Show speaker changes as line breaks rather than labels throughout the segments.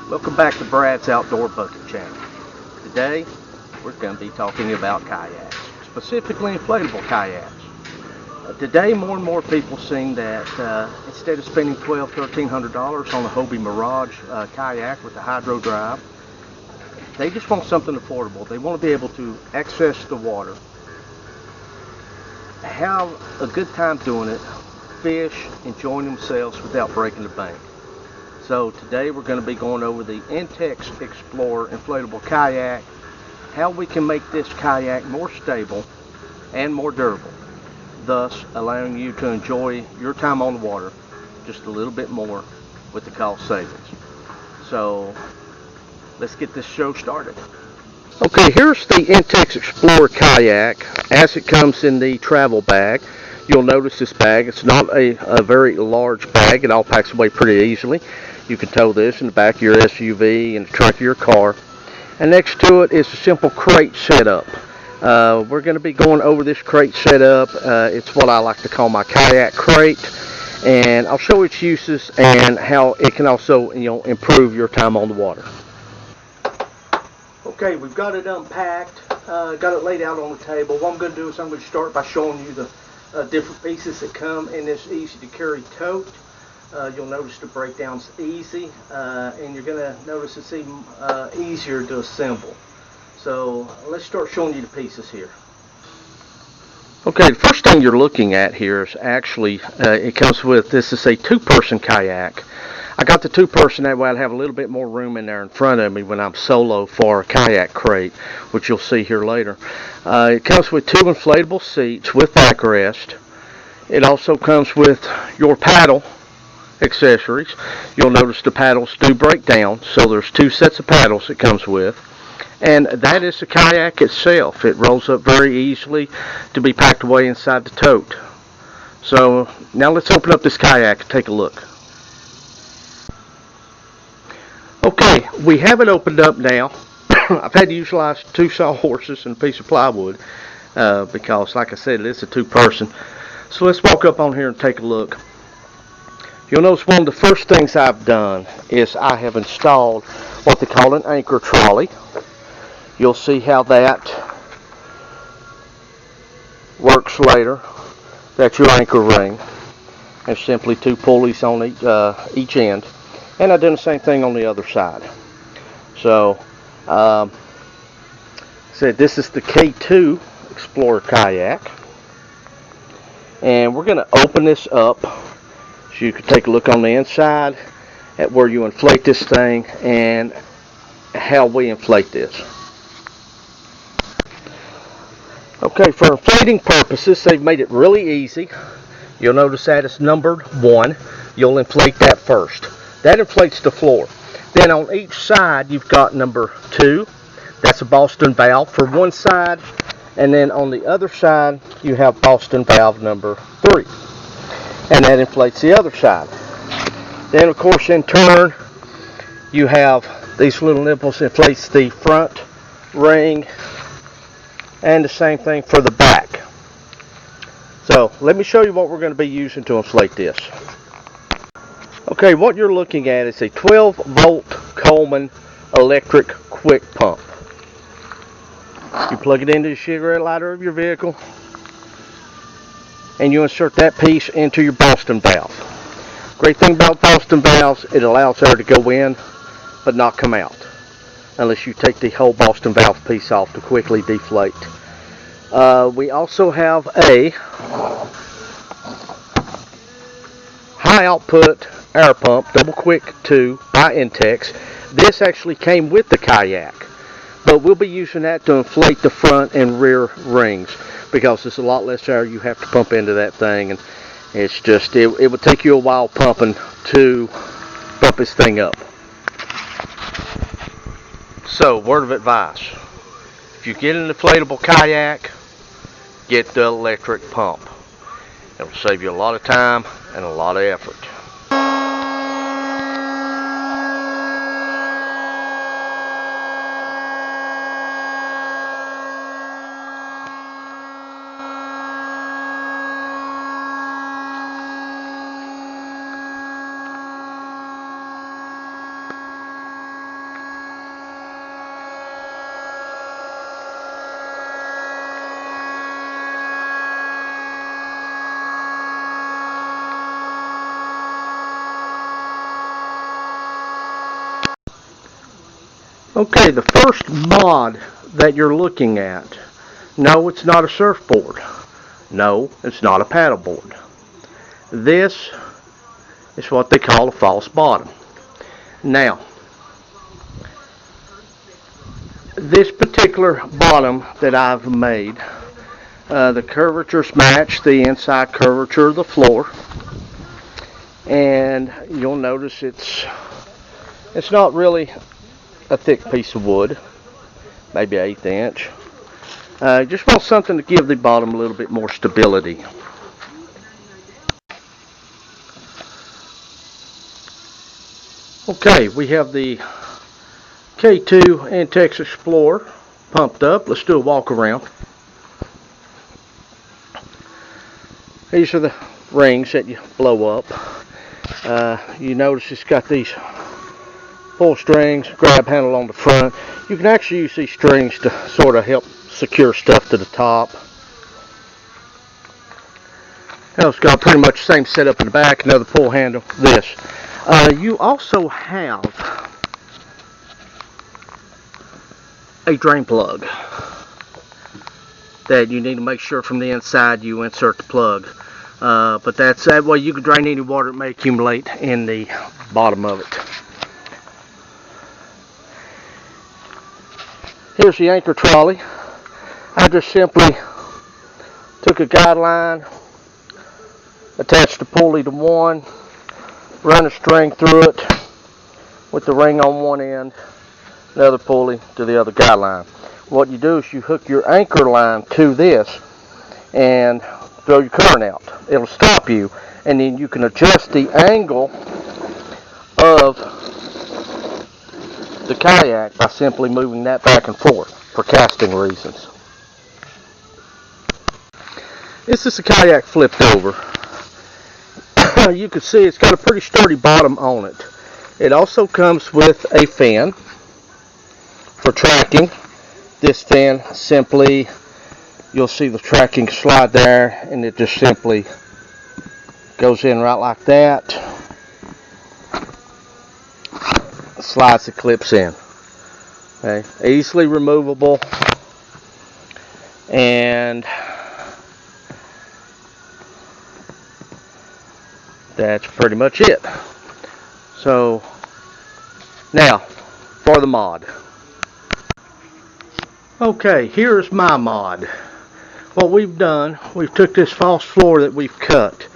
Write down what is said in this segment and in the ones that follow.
Welcome back to Brad's Outdoor Bucket Channel. Today we're going to be talking about kayaks, specifically inflatable kayaks. Today more and more people seeing that instead of spending $1,200–1,300 on a Hobie Mirage kayak with a hydro drive, they just want something affordable. They want to be able to access the water, have a good time doing it, fish, enjoying themselves without breaking the bank. So today we're going to be going over the Intex Explorer inflatable kayak, how we can make this kayak more stable and more durable, thus allowing you to enjoy your time on the water just a little bit more with the cost savings. So let's get this show started. Okay, here's the Intex Explorer kayak as it comes in the travel bag. You'll notice this bag, it's not a very large bag. It all packs away pretty easily. You can tow this in the back of your SUV and the trunk of your car. And next to it is a simple crate setup. We're going to be going over this crate setup. It's what I like to call my Kayak Crate. And I'll show its uses and how it can also, improve your time on the water. Okay, we've got it unpacked, got it laid out on the table. What I'm going to do is I'm going to start by showing you the different pieces that come in this easy to carry tote. You'll notice the breakdown's easy, and you're going to notice it's even easier to assemble. So let's start showing you the pieces here. Okay, the first thing you're looking at here is actually, it comes with, this is a two-person kayak. I got the two-person that way I'd have a little bit more room in there in front of me when I'm solo for a Kayak Crate, which you'll see here later. It comes with two inflatable seats with backrest. It also comes with your paddle accessories. You'll notice the paddles do break down, so there's two sets of paddles it comes with. And that is the kayak itself. It rolls up very easily to be packed away inside the tote. So now let's open up this kayak and take a look. Okay, we have it opened up now. I've had to utilize two sawhorses and a piece of plywood because, like I said, it's a two-person. So let's walk up on here and take a look. You'll notice one of the first things I've done is I have installed what they call an anchor trolley. You'll see how that works later. That's your anchor ring. There's simply two pulleys on each end. And I've done the same thing on the other side. So, this is the K2 Explorer kayak. And we're going to open this up so you can take a look on the inside at where you inflate this thing and how we inflate this. Okay, for inflating purposes, they've made it really easy. You'll notice that it's numbered 1. You'll inflate that first. That inflates the floor. Then on each side, you've got number 2. That's a Boston valve for one side. And then on the other side, you have Boston valve number 3. And that inflates the other side. Then, of course, in turn, you have these little nipples inflates the front ring. And the same thing for the back. So, let me show you what we're going to be using to inflate this. Okay, what you're looking at is a 12-volt Coleman electric quick pump. You plug it into the cigarette lighter of your vehicle, and you insert that piece into your Boston valve. Great thing about Boston valves, it allows air to go in, but not come out, unless you take the whole Boston valve piece off to quickly deflate. We also have a high output air pump, double quick 2 by Intex. This actually came with the kayak, but we'll be using that to inflate the front and rear rings because it's a lot less air you have to pump into that thing, and it's just it would take you a while pumping to pump this thing up. So, word of advice: if you get an inflatable kayak, get the electric pump. It'll save you a lot of time and a lot of effort. Okay, the first mod that you're looking at, no, it's not a surfboard. No, it's not a paddleboard. This is what they call a false bottom. Now, this particular bottom that I've made, the curvatures match the inside curvature of the floor, and you'll notice it's not really a thick piece of wood, maybe 1/8 inch. Just want something to give the bottom a little bit more stability. Okay, we have the K2 Intex Explorer pumped up. Let's do a walk around. These are the rings that you blow up. You notice it's got these pull strings, grab handle on the front. You can actually use these strings to sort of help secure stuff to the top. Now it's got pretty much the same setup in the back, another pull handle, this. You also have a drain plug that you need to make sure from the inside you insert the plug. But that's that way you can drain any water that may accumulate in the bottom of it. Here's the anchor trolley. I just simply took a guide line, attached the pulley to one, run a string through it with the ring on one end, another pulley to the other guide line. What you do is you hook your anchor line to this and throw your current out. It'll stop you, and then you can adjust the angle of the kayak by simply moving that back and forth for casting reasons. This is a kayak flipped over. You can see it's got a pretty sturdy bottom on it. It also comes with a fin for tracking. This fin simply, you'll see the tracking slide there, and it just simply goes in right like that. Slides the clips in. Okay, easily removable, and that's pretty much it. So now for the mod. Okay, here's my mod. What we've done, we've took this false floor that we've cut.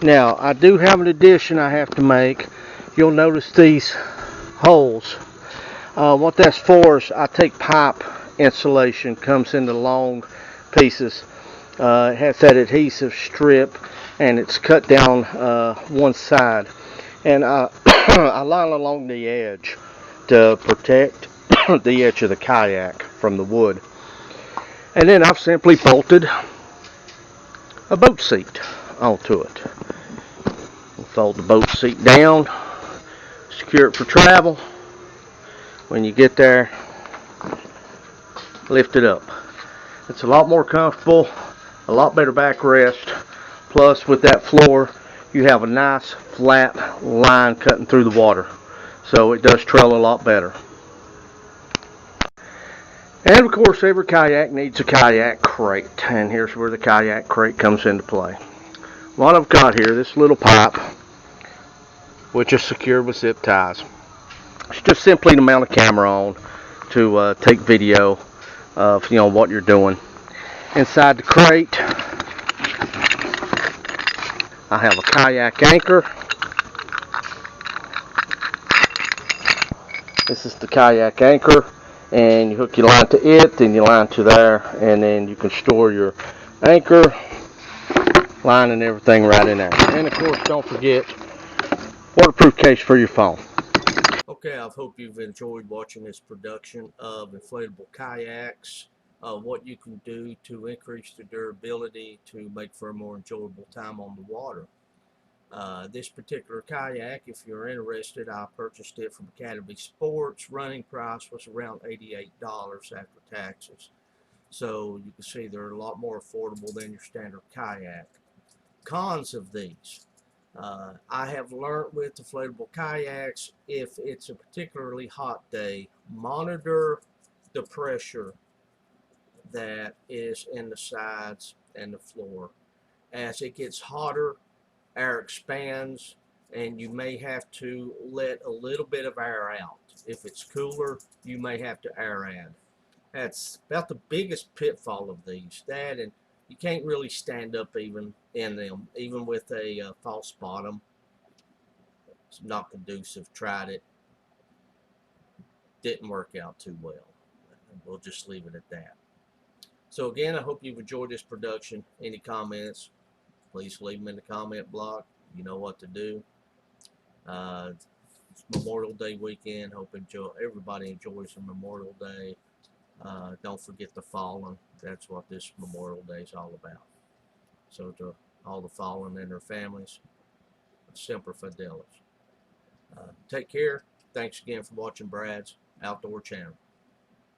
Now I do have an addition I have to make. You'll notice these holes. What that's for is I take pipe insulation, comes in the long pieces. It has that adhesive strip, and it's cut down one side, and I line along the edge to protect the edge of the kayak from the wood. And then I've simply bolted a boat seat onto it. Fold the boat seat down, secure it for travel. When you get there, lift it up. It's a lot more comfortable, a lot better backrest. Plus, with that floor, you have a nice flat line cutting through the water, so it does trail a lot better. And of course, every kayak needs a kayak crate, and here's where the kayak crate comes into play. What I've got here, this little pipe, which is secured with zip ties. It's just simply to mount a camera on to take video of what you're doing. Inside the crate, I have a kayak anchor. This is the kayak anchor, and you hook your line to it, then your line to there, and then you can store your anchor, line, and everything right in there. And of course, don't forget waterproof case for your phone. Okay, I hope you've enjoyed watching this production of inflatable kayaks. What you can do to increase the durability to make for a more enjoyable time on the water. This particular kayak, if you're interested, I purchased it from Academy Sports. Running price was around $88 after taxes. So you can see they're a lot more affordable than your standard kayak. Cons of these.
I have learned with inflatable kayaks, if it's a particularly hot day, monitor the pressure that is in the sides and the floor. As it gets hotter, air expands, and you may have to let a little bit of air out. If it's cooler, you may have to air add. That's about the biggest pitfall of these. That, and you can't really stand up even in them, even with a false bottom. It's not conducive. Tried it, didn't work out too well. We'll just leave it at that. So again, I hope you've enjoyed this production. Any comments, please leave them in the comment block. You know what to do. It's Memorial Day weekend. Hope everybody enjoys their Memorial Day. Don't forget the fallen. That's what this Memorial Day is all about. So to all the fallen and their families, Semper Fidelis. Take care. Thanks again for watching Brad's Outdoor Channel.